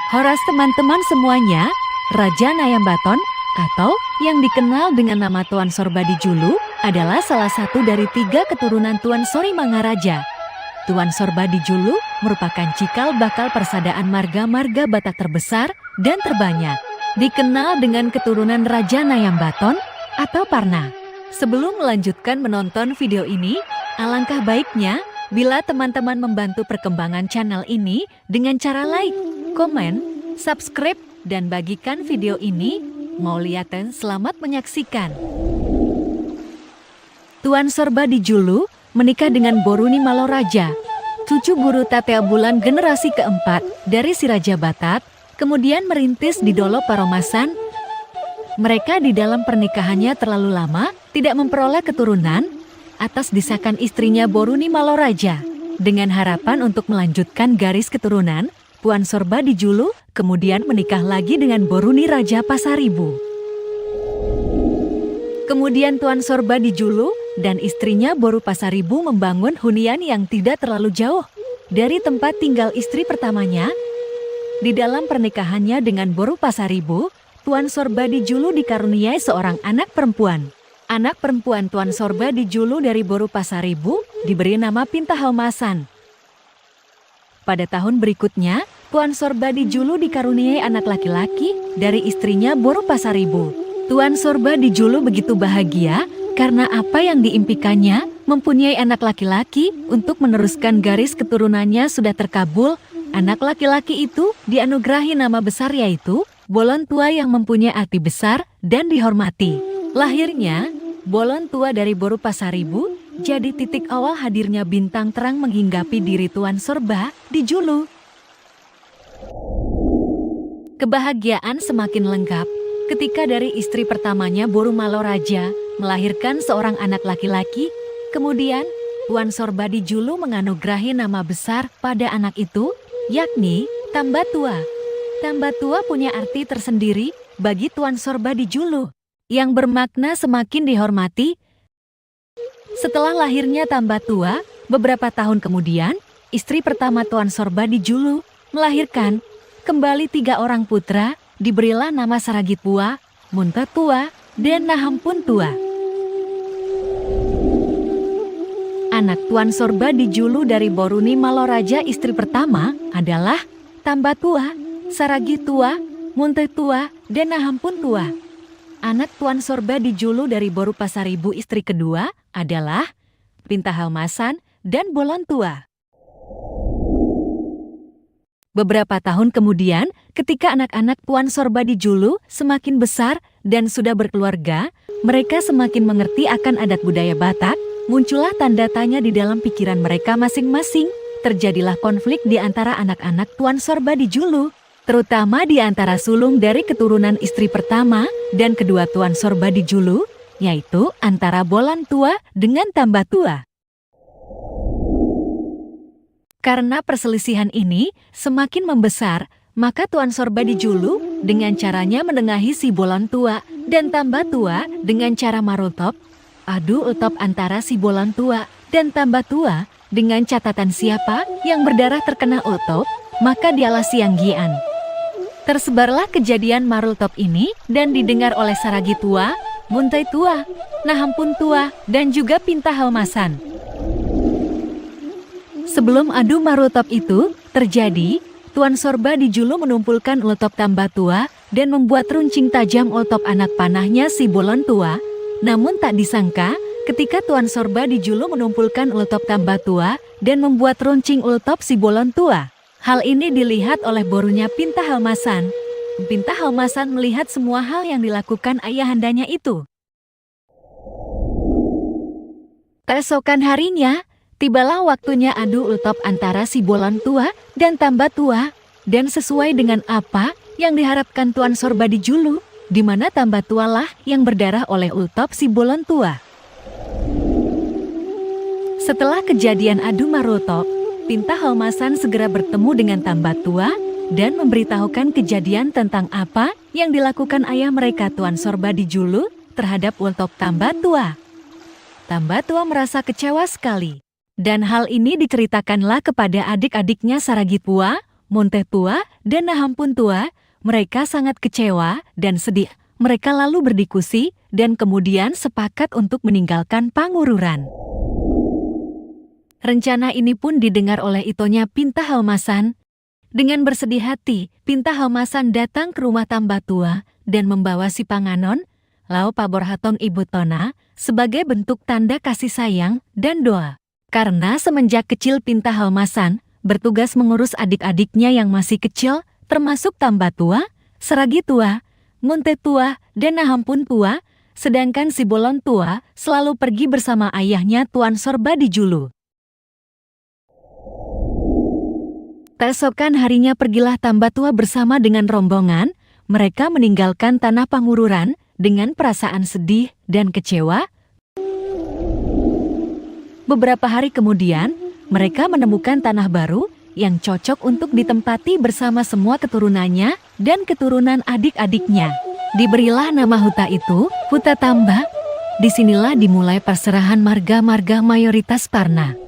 Horas teman-teman semuanya, Raja Nayambaton atau yang dikenal dengan nama Tuan Sorbadijulu adalah salah satu dari 3 keturunan Tuan Sori Mangaraja. Tuan Sorbadijulu merupakan cikal bakal persadaan marga-marga Batak terbesar dan terbanyak. Dikenal dengan keturunan Raja Nayambaton atau Parna. Sebelum melanjutkan menonton video ini, alangkah baiknya bila teman-teman membantu perkembangan channel ini dengan cara like, komen, subscribe, dan bagikan video ini. Mau liatin, selamat menyaksikan. Tuan Sorbadijulu menikah dengan Boruni Maloraja, cucu guru Tatea Bulan generasi keempat dari si Raja Batak, kemudian merintis di Dolo Paromasan. Mereka di dalam pernikahannya terlalu lama, tidak memperoleh keturunan, atas desakan istrinya Boruni Maloraja. Dengan harapan untuk melanjutkan garis keturunan, Tuan Sorbadijulu kemudian menikah lagi dengan Boruni Raja Pasaribu. Kemudian Tuan Sorbadijulu dan istrinya Boru Pasaribu membangun hunian yang tidak terlalu jauh dari tempat tinggal istri pertamanya. Di dalam pernikahannya dengan Boru Pasaribu, Tuan Sorbadijulu dikaruniai seorang anak perempuan. Anak perempuan Tuan Sorbadijulu dari Boru Pasaribu diberi nama Pintahalmasan. Pada tahun berikutnya, Tuan Sorbadijulu dikaruniai anak laki-laki dari istrinya Boru Pasaribu. Tuan Sorbadijulu begitu bahagia karena apa yang diimpikannya, mempunyai anak laki-laki untuk meneruskan garis keturunannya sudah terkabul. Anak laki-laki itu dianugerahi nama besar yaitu Bolon Tua yang mempunyai arti besar dan dihormati. Lahirnya, Bolon Tua dari Boru Pasaribu jadi titik awal hadirnya bintang terang menghinggapi diri Tuan Sorbadijulu. Kebahagiaan semakin lengkap ketika dari istri pertamanya Boru Maloraja melahirkan seorang anak laki-laki. Kemudian Tuan Sorbadijulu menganugerahi nama besar pada anak itu, yakni Tambatua. Tambatua punya arti tersendiri bagi Tuan Sorbadijulu, yang bermakna semakin dihormati. Setelah lahirnya Tambatua, beberapa tahun kemudian, istri pertama Tuan Sorbadijulu melahirkan kembali 3 orang putra, diberilah nama Saragipua, Muntetua, dan Nahampuntua. Anak Tuan Sorbadijulu dari Boruni Maloraja istri pertama adalah Tambatua, Saragitua, Muntetua, dan Nahampuntua. Anak Tuan Sorbadijulu dari Boru Pasaribu istri kedua adalah Pintahalmasan dan Bolon Tua. Beberapa tahun kemudian, ketika anak-anak Tuan Sorbadijulu semakin besar dan sudah berkeluarga, mereka semakin mengerti akan adat budaya Batak. Muncullah tanda tanya di dalam pikiran mereka masing-masing. Terjadilah konflik di antara anak-anak Tuan Sorbadijulu, terutama di antara sulung dari keturunan istri pertama dan kedua Tuan Sorbadijulu, yaitu antara Bolon Tua dengan Tambatua. Karena perselisihan ini semakin membesar, maka Tuan Sorbadijulu dengan caranya menengahi si Bolon Tua dan Tambatua dengan cara marultop, adu ultop antara si Bolon Tua dan Tambatua dengan catatan siapa yang berdarah terkena ultop, maka dialah Siang Gian. Tersebarlah kejadian marultop ini dan didengar oleh Saragitua, Muntetua, Nahampuntua, dan juga Pintahalmasan. Sebelum adu marultop itu terjadi, Tuan Sorbadijulu menumpulkan ultop Tambatua dan membuat runcing tajam ultop anak panahnya si Bolon Tua. Namun tak disangka, ketika Tuan Sorbadijulu menumpulkan ultop Tambatua dan membuat runcing ultop si Bolon Tua, hal ini dilihat oleh borunya Pintahalmasan. Pintahalmasan melihat semua hal yang dilakukan ayahandanya itu. Keesokan harinya, tibalah waktunya adu ultop antara si Bolon Tua dan Tambatua, dan sesuai dengan apa yang diharapkan Tuan Sorbadijulu, di mana Tambatua lah yang berdarah oleh ultop si Bolon Tua. Setelah kejadian adu marultop, Pintahalmasan segera bertemu dengan Tambatua dan memberitahukan kejadian tentang apa yang dilakukan ayah mereka Tuan Sorbadijulu terhadap ultop Tambatua. Tambatua merasa kecewa sekali. Dan hal ini diceritakanlah kepada adik-adiknya Saragipua, Montetua, dan Nahampun Tua, mereka sangat kecewa dan sedih. Mereka lalu berdiskusi dan kemudian sepakat untuk meninggalkan Pangururan. Rencana ini pun didengar oleh Itonya Pinta Halmasan. Dengan bersedih hati, Pinta Halmasan datang ke rumah Tambatua dan membawa si Panganon, Lau Paborhatong Ibu Tona, sebagai bentuk tanda kasih sayang dan doa. Karena semenjak kecil Pinta Halmasan bertugas mengurus adik-adiknya yang masih kecil, termasuk Tambatua, Seragi Tua, Montetua, dan Nahampun Tua, sedangkan si Bolon Tua selalu pergi bersama ayahnya Tuan Sorba di Julu. Keesokan harinya pergilah Tambatua bersama dengan rombongan. Mereka meninggalkan tanah Pangururan dengan perasaan sedih dan kecewa. Beberapa hari kemudian, mereka menemukan tanah baru yang cocok untuk ditempati bersama semua keturunannya dan keturunan adik-adiknya. Diberilah nama huta itu, Huta Tamba. Disinilah dimulai perserahan marga-marga mayoritas Parna.